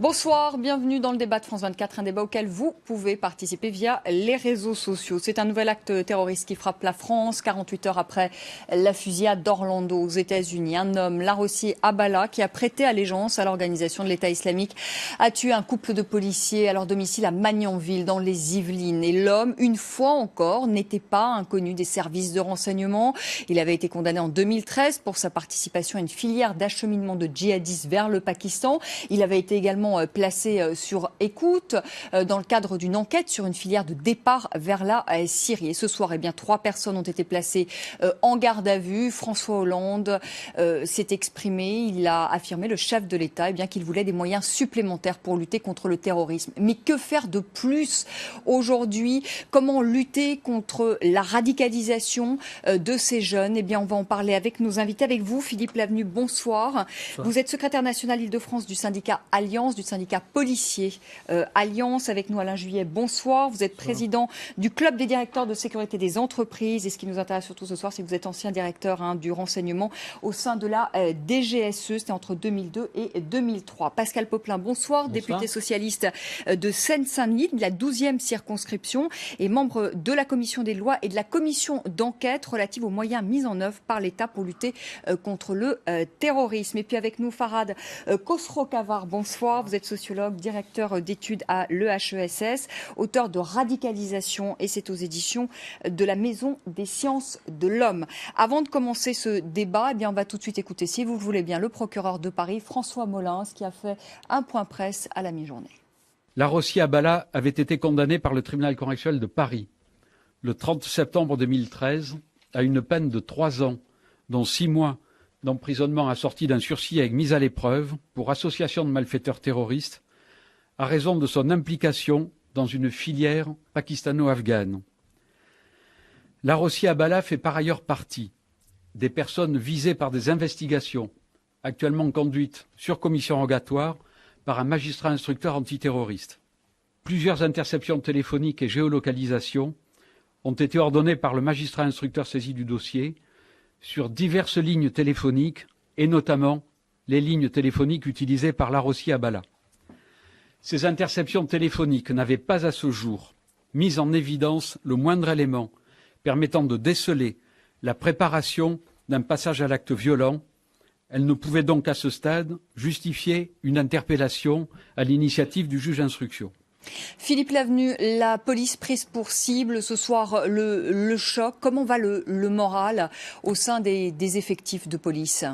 Bonsoir, bienvenue dans le débat de France 24, un débat auquel vous pouvez participer via les réseaux sociaux. C'est un nouvel acte terroriste qui frappe la France, 48 heures après la fusillade d'Orlando aux États-Unis. Un homme, Larossi Abala, qui a prêté allégeance à l'organisation de l'État islamique, a tué un couple de policiers à leur domicile à Magnanville, dans les Yvelines. Et l'homme, une fois encore, n'était pas inconnu des services de renseignement. Il avait été condamné en 2013 pour sa participation à une filière d'acheminement de djihadistes vers le Pakistan. Il avait été également placé sur écoute dans le cadre d'une enquête sur une filière de départ vers la Syrie. Et ce soir, 3 personnes ont été placées en garde à vue. François Hollande s'est exprimé. Il a affirmé, le chef de l'État, qu'il voulait des moyens supplémentaires pour lutter contre le terrorisme. Mais que faire de plus aujourd'hui? Comment lutter contre la radicalisation de ces jeunes? On va en parler avec nos invités, avec vous, Philippe Lavenu. Bonsoir. Vous êtes secrétaire national Île-de-France du syndicat Alliance, du syndicat policier Alliance. Avec nous, Alain Juillet, bonsoir. Vous êtes président du club des directeurs de sécurité des entreprises. Et ce qui nous intéresse surtout ce soir, c'est que vous êtes ancien directeur du renseignement au sein de la DGSE. C'était entre 2002 et 2003. Pascal Poplin, bonsoir. Député socialiste de Seine-Saint-Denis, de la 12e circonscription, et membre de la commission des lois et de la commission d'enquête relative aux moyens mis en œuvre par l'État pour lutter contre le terrorisme. Et puis avec nous, Farhad Khosrow-Khavar, bonsoir. Vous êtes sociologue, directeur d'études à l'EHESS, auteur de Radicalisation, et c'est aux éditions de la Maison des sciences de l'homme. Avant de commencer ce débat, on va tout de suite écouter, si vous le voulez bien, le procureur de Paris, François Molins, qui a fait un point presse à la mi-journée. Larossi Abala avait été condamné par le tribunal correctionnel de Paris le 30 septembre 2013 à une peine de 3 ans, dont 6 mois d'emprisonnement assorti d'un sursis avec mise à l'épreuve pour association de malfaiteurs terroristes à raison de son implication dans une filière pakistano-afghane. Larossi Abala fait par ailleurs partie des personnes visées par des investigations actuellement conduites sur commission rogatoire par un magistrat instructeur antiterroriste. Plusieurs interceptions téléphoniques et géolocalisations ont été ordonnées par le magistrat instructeur saisi du dossier sur diverses lignes téléphoniques, et notamment les lignes téléphoniques utilisées par Larossi Abala. Ces interceptions téléphoniques n'avaient pas à ce jour mis en évidence le moindre élément permettant de déceler la préparation d'un passage à l'acte violent. Elles ne pouvaient donc à ce stade justifier une interpellation à l'initiative du juge d'instruction. Philippe Lavenu, la police prise pour cible ce soir, le choc. Comment va le moral au sein des effectifs de police?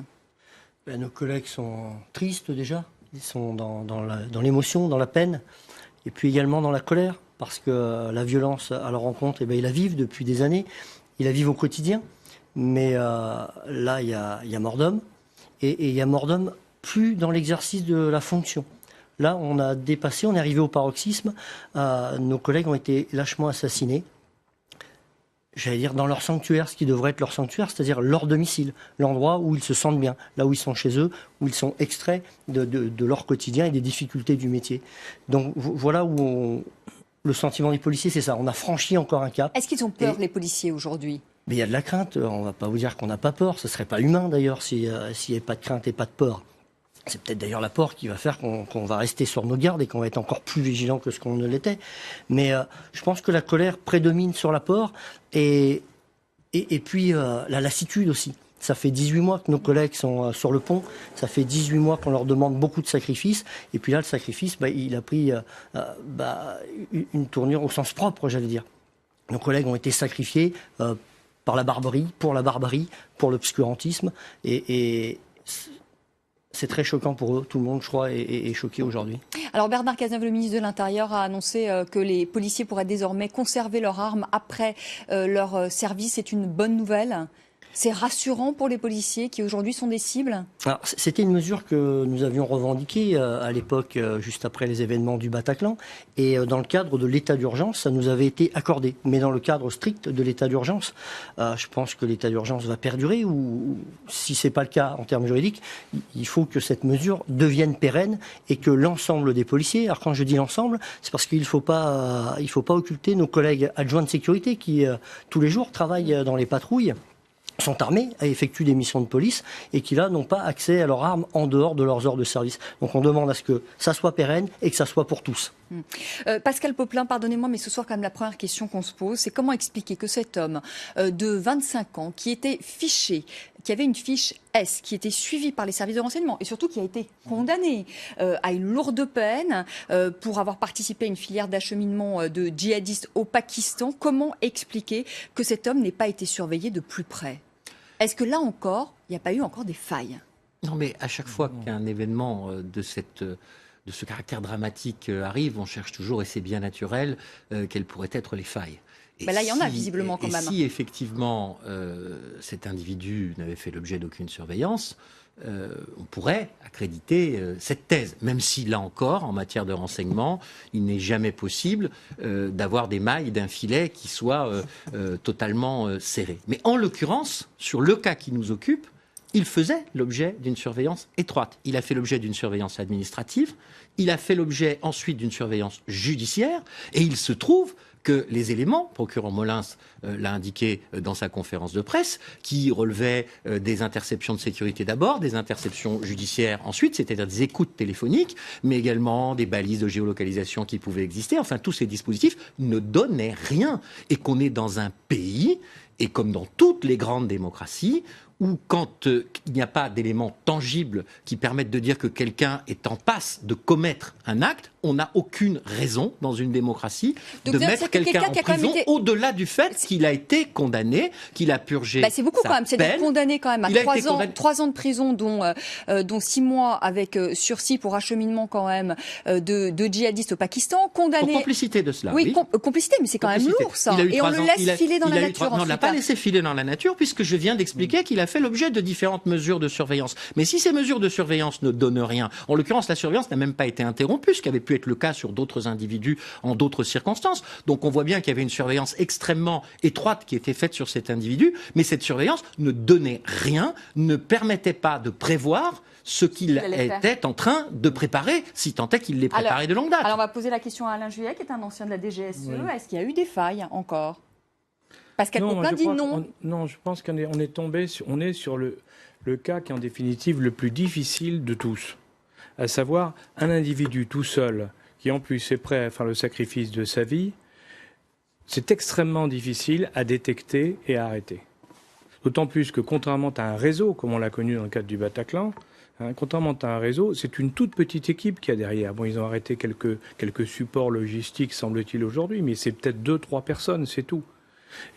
Nos collègues sont tristes déjà, ils sont dans l'émotion, dans la peine, et puis également dans la colère, parce que la violence à leur encontre, ils la vivent depuis des années, ils la vivent au quotidien, mais là il y a mort d'homme, et il y a mort d'homme plus dans l'exercice de la fonction. Là, on a dépassé, on est arrivé au paroxysme. Nos collègues ont été lâchement assassinés. J'allais dire dans leur sanctuaire, ce qui devrait être leur sanctuaire, c'est-à-dire leur domicile, l'endroit où ils se sentent bien, là où ils sont chez eux, où ils sont extraits de leur quotidien et des difficultés du métier. Donc voilà où le sentiment des policiers, c'est ça. On a franchi encore un cap. Est-ce qu'ils ont peur, les policiers, aujourd'hui? Mais il y a de la crainte. On ne va pas vous dire qu'on n'a pas peur. Ce ne serait pas humain, d'ailleurs, s'il n'y avait pas de crainte et pas de peur. C'est peut-être d'ailleurs la peur qui va faire qu'on va rester sur nos gardes et qu'on va être encore plus vigilant que ce qu'on ne l'était. Mais je pense que la colère prédomine sur la peur et puis la lassitude aussi. Ça fait 18 mois que nos collègues sont sur le pont. Ça fait 18 mois qu'on leur demande beaucoup de sacrifices. Et puis là, le sacrifice, il a pris une tournure au sens propre, j'allais dire. Nos collègues ont été sacrifiés par la barbarie, pour l'obscurantisme. Et c'est très choquant pour eux. Tout le monde, je crois, est choqué aujourd'hui. Alors Bernard Cazeneuve, le ministre de l'Intérieur, a annoncé que les policiers pourraient désormais conserver leurs armes après leur service. C'est une bonne nouvelle? C'est rassurant pour les policiers qui aujourd'hui sont des cibles? Alors, c'était une mesure que nous avions revendiquée à l'époque, juste après les événements du Bataclan. Et dans le cadre de l'état d'urgence, ça nous avait été accordé. Mais dans le cadre strict de l'état d'urgence, je pense que l'état d'urgence va perdurer. Ou si ce n'est pas le cas en termes juridiques, il faut que cette mesure devienne pérenne et que l'ensemble des policiers, alors quand je dis l'ensemble, c'est parce qu'il ne faut pas occulter nos collègues adjoints de sécurité qui, tous les jours, travaillent dans les patrouilles sont armés, effectuent des missions de police et qui là n'ont pas accès à leurs armes en dehors de leurs heures de service. Donc on demande à ce que ça soit pérenne et que ça soit pour tous. Pascal Popelin, pardonnez-moi, mais ce soir, quand même, la première question qu'on se pose, c'est comment expliquer que cet homme de 25 ans, qui était fiché, qui avait une fiche S, qui était suivi par les services de renseignement et surtout qui a été condamné à une lourde peine pour avoir participé à une filière d'acheminement de djihadistes au Pakistan, comment expliquer que cet homme n'ait pas été surveillé de plus près? Est-ce que là encore, il n'y a pas eu encore des failles? Non, mais à chaque fois qu'un événement de ce caractère dramatique arrive, on cherche toujours, et c'est bien naturel, quelles pourraient être les failles. Ben là, il y en a visiblement quand même. Si effectivement cet individu n'avait fait l'objet d'aucune surveillance, on pourrait accréditer cette thèse, même si là encore, en matière de renseignement, il n'est jamais possible d'avoir des mailles d'un filet qui soient totalement serrées. Mais en l'occurrence, sur le cas qui nous occupe, il faisait l'objet d'une surveillance étroite. Il a fait l'objet d'une surveillance administrative, il a fait l'objet ensuite d'une surveillance judiciaire, et il se trouve que les éléments, procureur Molins l'a indiqué dans sa conférence de presse, qui relevaient des interceptions de sécurité d'abord, des interceptions judiciaires ensuite, c'est-à-dire des écoutes téléphoniques, mais également des balises de géolocalisation qui pouvaient exister. Enfin, tous ces dispositifs ne donnaient rien. Et qu'on est dans un pays, et comme dans toutes les grandes démocraties, où quand il n'y a pas d'éléments tangibles qui permettent de dire que quelqu'un est en passe de commettre un acte, on n'a aucune raison dans une démocratie de mettre quelqu'un en prison au-delà du fait qu'il a été condamné, qu'il a purgé c'est beaucoup sa quand même, c'est peine. condamné quand même à 3 ans de prison, dont 6 mois avec sursis pour acheminement quand même de djihadistes au Pakistan, condamné... Pour complicité de cela, oui. Complicité, mais c'est quand même lourd ça. Et on le laisse filer dans la nature ensuite. Non, on ne l'a pas laissé filer dans la nature puisque je viens d'expliquer qu'il a fait l'objet de différentes mesures de surveillance. Mais si ces mesures de surveillance ne donnent rien, en l'occurrence la surveillance n'a même pas été interrompue, ce qui avait pu être le cas sur d'autres individus en d'autres circonstances. Donc on voit bien qu'il y avait une surveillance extrêmement étroite qui était faite sur cet individu, mais cette surveillance ne donnait rien, ne permettait pas de prévoir ce qu'il était en train de préparer, si tant est qu'il l'ait préparé de longue date. Alors on va poser la question à Alain Juet, qui est un ancien de la DGSE. Oui. Est-ce qu'il y a eu des failles encore? Pascal Popelin dit non. Non, je pense qu'on est tombé, on est sur le cas qui est en définitive le plus difficile de tous, à savoir un individu tout seul qui en plus est prêt à faire le sacrifice de sa vie. C'est extrêmement difficile à détecter et à arrêter. D'autant plus que contrairement à un réseau, comme on l'a connu dans le cadre du Bataclan, contrairement à un réseau, c'est une toute petite équipe qu'il y a derrière. Bon, ils ont arrêté quelques supports logistiques, semble-t-il, aujourd'hui, mais c'est peut-être 2-3 personnes, c'est tout.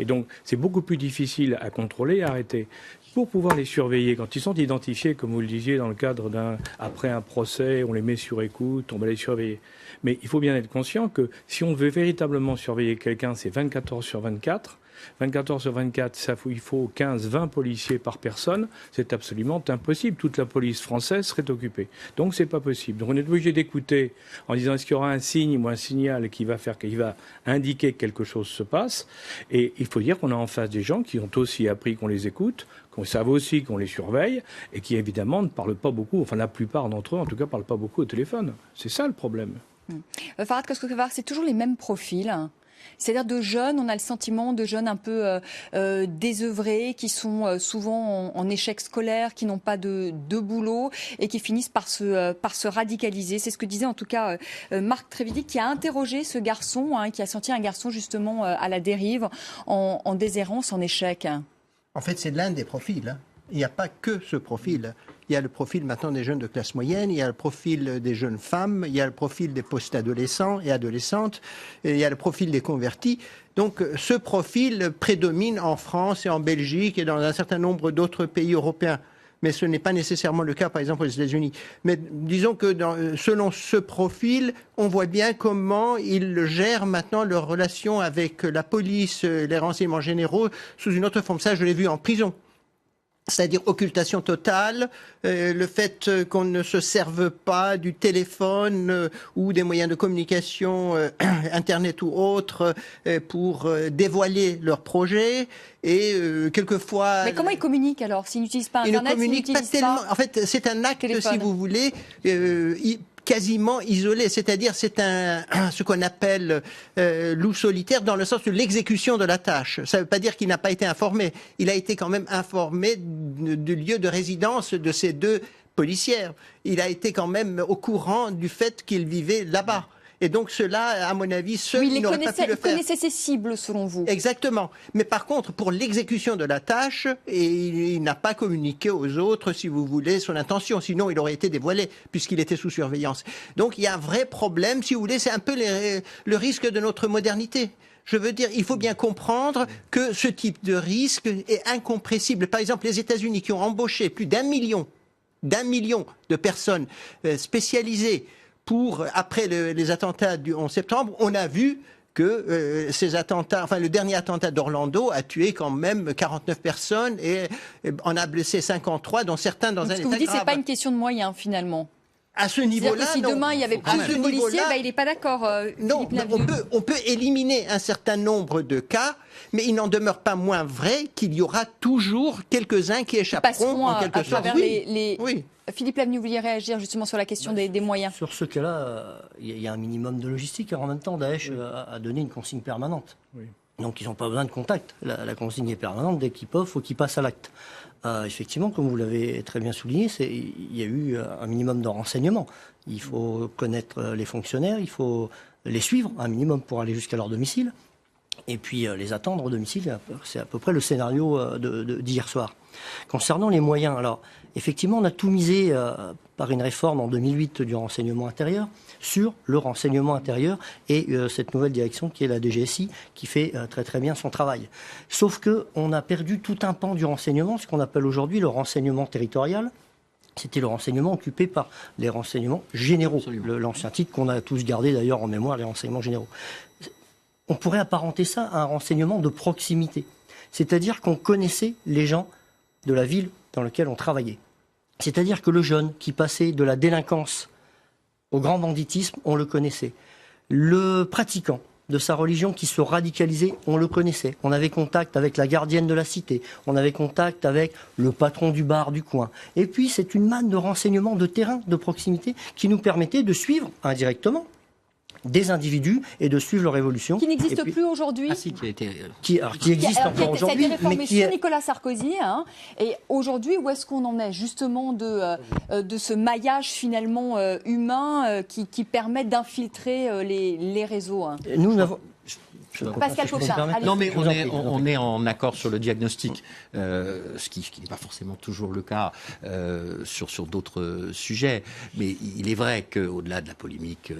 Et donc, c'est beaucoup plus difficile à contrôler et à arrêter. Pour pouvoir les surveiller, quand ils sont identifiés, comme vous le disiez, dans le cadre après un procès, on les met sur écoute, on va les surveiller. Mais il faut bien être conscient que si on veut véritablement surveiller quelqu'un, c'est 24 heures sur 24. 24 heures sur 24, il faut 15-20 policiers par personne. C'est absolument impossible. Toute la police française serait occupée. Donc, c'est pas possible. Donc, on est obligé d'écouter en disant est-ce qu'il y aura un signe ou un signal qui va indiquer que quelque chose se passe. Et il faut dire qu'on a en face des gens qui ont aussi appris qu'on les écoute, qu'on savent aussi qu'on les surveille et qui, évidemment, ne parlent pas beaucoup. Enfin, la plupart d'entre eux, en tout cas, ne parlent pas beaucoup au téléphone. C'est ça, le problème. Farhad Khosrokhavar, c'est toujours les mêmes profils. C'est-à-dire de jeunes, on a le sentiment de jeunes un peu désœuvrés, qui sont souvent en échec scolaire, qui n'ont pas de boulot et qui finissent par se radicaliser. C'est ce que disait en tout cas Marc Trévidy, qui a interrogé ce garçon, qui a senti un garçon justement à la dérive, en déshérence, en échec. En fait, c'est l'un des profils. Il n'y a pas que ce profil. Il y a le profil maintenant des jeunes de classe moyenne, il y a le profil des jeunes femmes, il y a le profil des post-adolescents et adolescentes, et il y a le profil des convertis. Donc ce profil prédomine en France et en Belgique et dans un certain nombre d'autres pays européens. Mais ce n'est pas nécessairement le cas, par exemple, aux États-Unis. Mais disons que selon ce profil, on voit bien comment ils gèrent maintenant leur relation avec la police, les renseignements généraux, sous une autre forme. Ça, je l'ai vu en prison. C'est-à-dire occultation totale, le fait qu'on ne se serve pas du téléphone ou des moyens de communication, Internet ou autres, pour dévoiler leurs projets. Et quelquefois... Mais comment ils communiquent alors? S'ils n'utilisent pas Internet, ils ne communiquent pas tellement. En fait, c'est un acte, téléphone, si vous voulez, quasiment isolé, c'est-à-dire c'est ce qu'on appelle loup solitaire dans le sens de l'exécution de la tâche. Ça ne veut pas dire qu'il n'a pas été informé. Il a été quand même informé du lieu de résidence de ces deux policières. Il a été quand même au courant du fait qu'il vivait là-bas. Et donc cela, à mon avis, il n'aurait pas pu le faire. Il connaissait ses cibles, selon vous. Exactement. Mais par contre, pour l'exécution de la tâche, il n'a pas communiqué aux autres, si vous voulez, son intention. Sinon, il aurait été dévoilé, puisqu'il était sous surveillance. Donc il y a un vrai problème, si vous voulez, c'est un peu le risque de notre modernité. Je veux dire, il faut bien comprendre que ce type de risque est incompressible. Par exemple, les États-Unis qui ont embauché plus d'1 million de personnes spécialisées après les attentats du 11 septembre, on a vu que ces attentats, enfin le dernier attentat d'Orlando a tué quand même 49 personnes et en a blessé 53, dont certains dans un état grave. Ce que vous dites, c'est pas une question de moyens finalement. À ce niveau-là, si demain il y avait plus de policiers, il n'est pas d'accord. Non, on peut éliminer un certain nombre de cas, mais il n'en demeure pas moins vrai qu'il y aura toujours quelques-uns qui échapperont en quelque sorte. Oui. Philippe Lavenu, vous vouliez réagir justement sur la question des moyens? Sur ce cas-là, il y a un minimum de logistique. En même temps, Daesh a donné une consigne permanente. Oui. Donc ils n'ont pas besoin de contact. La consigne est permanente. Dès qu'ils peuvent, il faut qu'ils passent à l'acte. Effectivement, comme vous l'avez très bien souligné, il y a eu un minimum de renseignements. Il faut connaître les fonctionnaires, il faut les suivre un minimum pour aller jusqu'à leur domicile. Et puis les attendre au domicile, c'est à peu près le scénario d'hier soir. Concernant les moyens, alors effectivement on a tout misé par une réforme en 2008 du renseignement intérieur sur le renseignement intérieur et cette nouvelle direction qui est la DGSI qui fait très très bien son travail. Sauf qu'on a perdu tout un pan du renseignement, ce qu'on appelle aujourd'hui le renseignement territorial. C'était le renseignement occupé par les renseignements généraux, l'ancien titre qu'on a tous gardé d'ailleurs en mémoire, les renseignements généraux. On pourrait apparenter ça à un renseignement de proximité. C'est-à-dire qu'on connaissait les gens de la ville dans laquelle on travaillait. C'est-à-dire que le jeune qui passait de la délinquance au grand banditisme, on le connaissait. Le pratiquant de sa religion qui se radicalisait, on le connaissait. On avait contact avec la gardienne de la cité, on avait contact avec le patron du bar du coin. Et puis c'est une manne de renseignements de terrain, de proximité, qui nous permettait de suivre indirectement des individus et de suivre leur évolution. Qui n'existe plus aujourd'hui. Ah si, qui existe encore aujourd'hui. Ça a été réformé sous Nicolas Sarkozy. Et aujourd'hui, où est-ce qu'on en est justement de ce maillage finalement humain qui permet d'infiltrer les réseaux? Nous n'avons... Pascal Coquin. Non, mais on est en accord sur le diagnostic, ce qui n'est pas forcément toujours le cas sur d'autres sujets. Mais il est vrai qu'au-delà de la polémique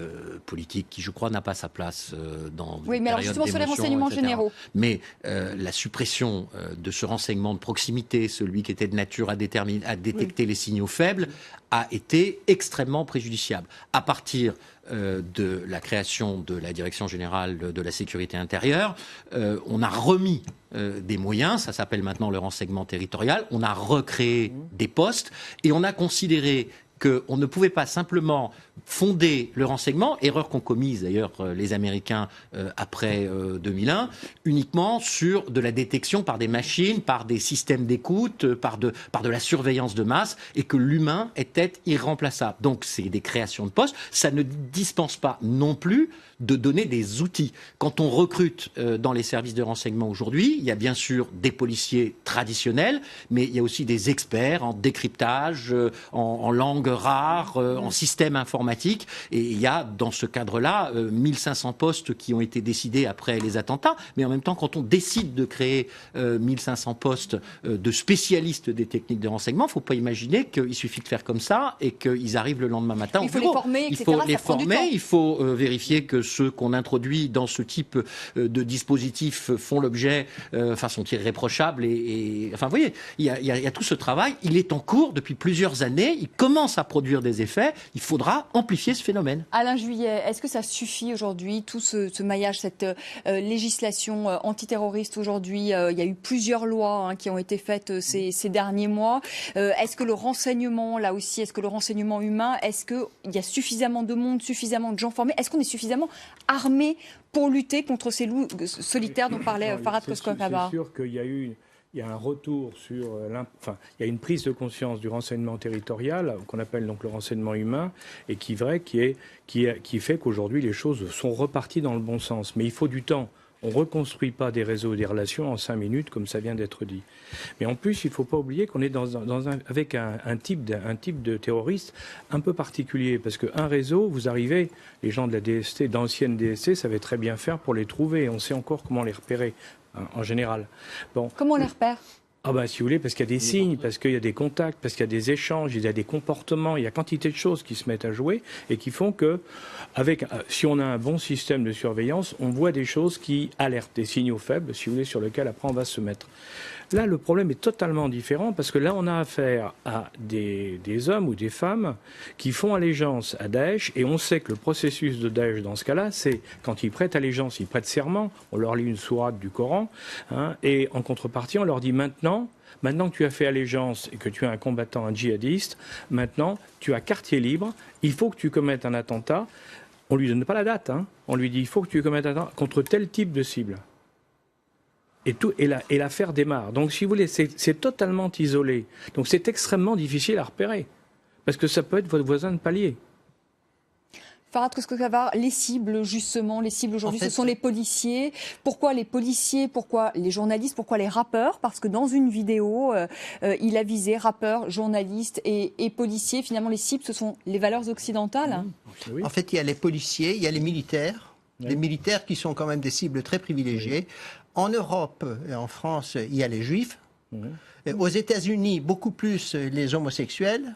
politique, qui je crois n'a pas sa place dans oui, mais alors justement sur les renseignements généraux. Mais la suppression de ce renseignement de proximité, celui qui était de nature à détecter les signaux faibles, a été extrêmement préjudiciable. À partir de la création de la Direction générale de la sécurité intérieure, on a remis des moyens, ça s'appelle maintenant le renseignement territorial, on a recréé des postes et on a considéré qu'on ne pouvait pas simplement fonder le renseignement, erreur qu'ont commise d'ailleurs les Américains après 2001, uniquement sur de la détection par des machines, par des systèmes d'écoute, par de la surveillance de masse, et que l'humain était irremplaçable. Donc c'est des créations de postes, ça ne dispense pas non plus de donner des outils. Quand on recrute dans les services de renseignement aujourd'hui, il y a bien sûr des policiers traditionnels, mais il y a aussi des experts en décryptage, en langue rare, en système informatique. Et il y a dans ce cadre-là 1500 postes qui ont été décidés après les attentats. Mais en même temps, quand on décide de créer 1500 postes de spécialistes des techniques de renseignement, il ne faut pas imaginer qu'il suffit de faire comme ça et qu'ils arrivent le lendemain matin au bureau. Il faut les former, etc. Il faut les former, il faut vérifier que ceux qu'on introduit dans ce type de dispositif font l'objet, sont irréprochables. Enfin, vous voyez, il y a tout ce travail. Il est en cours depuis plusieurs années. Il commence à produire des effets. Il faudra amplifier ce phénomène. Alain Juillet, est-ce que ça suffit aujourd'hui, tout ce maillage, cette législation antiterroriste aujourd'hui? Il y a eu plusieurs lois qui ont été faites ces derniers mois. Est-ce que le renseignement, là aussi, est-ce que le renseignement humain, est-ce qu'il y a suffisamment de monde, suffisamment de gens formés? Est-ce qu'on est suffisamment armé pour lutter contre ces loups solitaires dont parlait Farhad Khosrokhabar? C'est sûr qu'il y a eu il y a un retour sur, il y a une prise de conscience du renseignement territorial, qu'on appelle donc le renseignement humain, et qui fait qu'aujourd'hui les choses sont reparties dans le bon sens. Mais il faut du temps. On ne reconstruit pas des réseaux et des relations en 5 minutes, comme ça vient d'être dit. Mais en plus, il ne faut pas oublier qu'on est avec un type de terroriste un peu particulier. Parce qu'un réseau, vous arrivez, les gens de la DST, d'anciennes DST, savaient très bien faire pour les trouver. On sait encore comment les repérer, en général. Bon. Comment on les repère ? Ah ben, si vous voulez, parce qu'il y a des signes, parce qu'il y a des contacts, parce qu'il y a des échanges, il y a des comportements, il y a quantité de choses qui se mettent à jouer et qui font que, si on a un bon système de surveillance, on voit des choses qui alertent, des signaux faibles, si vous voulez, sur lesquels après on va se mettre. Là, le problème est totalement différent parce que là, on a affaire à des hommes ou des femmes qui font allégeance à Daesh et on sait que le processus de Daesh dans ce cas-là, c'est quand ils prêtent allégeance, ils prêtent serment, on leur lit une sourate du Coran et en contrepartie, on leur dit maintenant que tu as fait allégeance et que tu es un combattant, un djihadiste, maintenant tu as quartier libre, il faut que tu commettes un attentat. On ne lui donne pas la date, on lui dit il faut que tu commettes un attentat contre tel type de cible. Et l'affaire démarre. Donc, si vous voulez, c'est totalement isolé. Donc, c'est extrêmement difficile à repérer. Parce que ça peut être votre voisin de palier. Farhad Kouskavar, les cibles, justement, les cibles aujourd'hui, ce sont les policiers. Pourquoi les policiers ? Pourquoi les journalistes ? Pourquoi les rappeurs ? Parce que dans une vidéo, il a visé rappeurs, journalistes et policiers. Finalement, les cibles, ce sont les valeurs occidentales. Oui. En fait, il y a les policiers, il y a les militaires. Les militaires qui sont quand même des cibles très privilégiées. En Europe et en France, il y a les juifs. Aux États-Unis, beaucoup plus les homosexuels.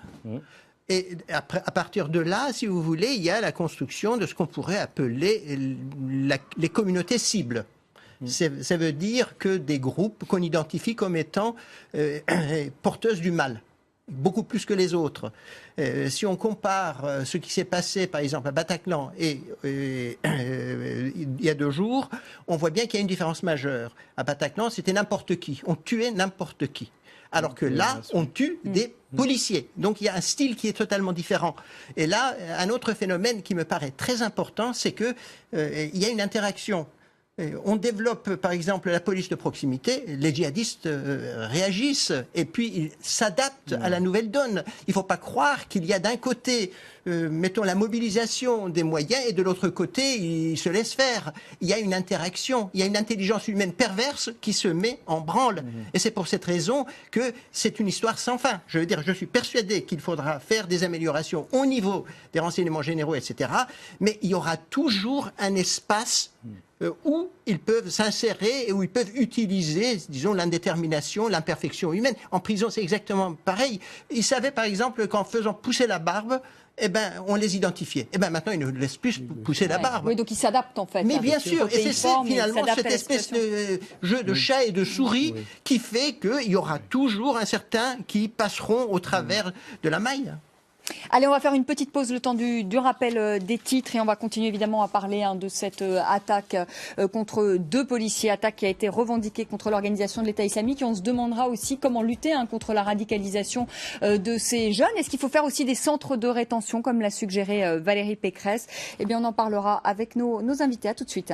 Et à partir de là, si vous voulez, il y a la construction de ce qu'on pourrait appeler les communautés cibles. Ça veut dire que des groupes qu'on identifie comme étant porteuses du mal. Beaucoup plus que les autres. Si on compare ce qui s'est passé, par exemple, à Bataclan et il y a 2 jours, on voit bien qu'il y a une différence majeure. À Bataclan, c'était n'importe qui. On tuait n'importe qui. Alors que là, on tue des policiers. Donc il y a un style qui est totalement différent. Et là, un autre phénomène qui me paraît très important, c'est que il y a une interaction. On développe, par exemple, la police de proximité, les djihadistes réagissent et puis ils s'adaptent à la nouvelle donne. Il ne faut pas croire qu'il y a d'un côté, mettons, la mobilisation des moyens et de l'autre côté, ils se laissent faire. Il y a une interaction, il y a une intelligence humaine perverse qui se met en branle. Et c'est pour cette raison que c'est une histoire sans fin. Je veux dire, je suis persuadé qu'il faudra faire des améliorations au niveau des renseignements généraux, etc. Mais il y aura toujours un espace où ils peuvent s'insérer et où ils peuvent utiliser, disons, l'indétermination, l'imperfection humaine. En prison, c'est exactement pareil. Ils savaient, par exemple, qu'en faisant pousser la barbe, on les identifiait. Maintenant, ils ne laissent plus pousser la barbe. Oui, donc ils s'adaptent, en fait. Mais bien sûr, et c'est finalement cette espèce de jeu de chat et de souris qui fait qu'il y aura toujours un certain qui passeront au travers de la maille. Allez, on va faire une petite pause, le temps du rappel des titres, et on va continuer évidemment à parler de cette attaque contre 2 policiers, attaque qui a été revendiquée contre l'organisation de l'État islamique, et on se demandera aussi comment lutter contre la radicalisation de ces jeunes. Est-ce qu'il faut faire aussi des centres de rétention, comme l'a suggéré Valérie Pécresse ? Eh bien, on en parlera avec nos invités. À tout de suite.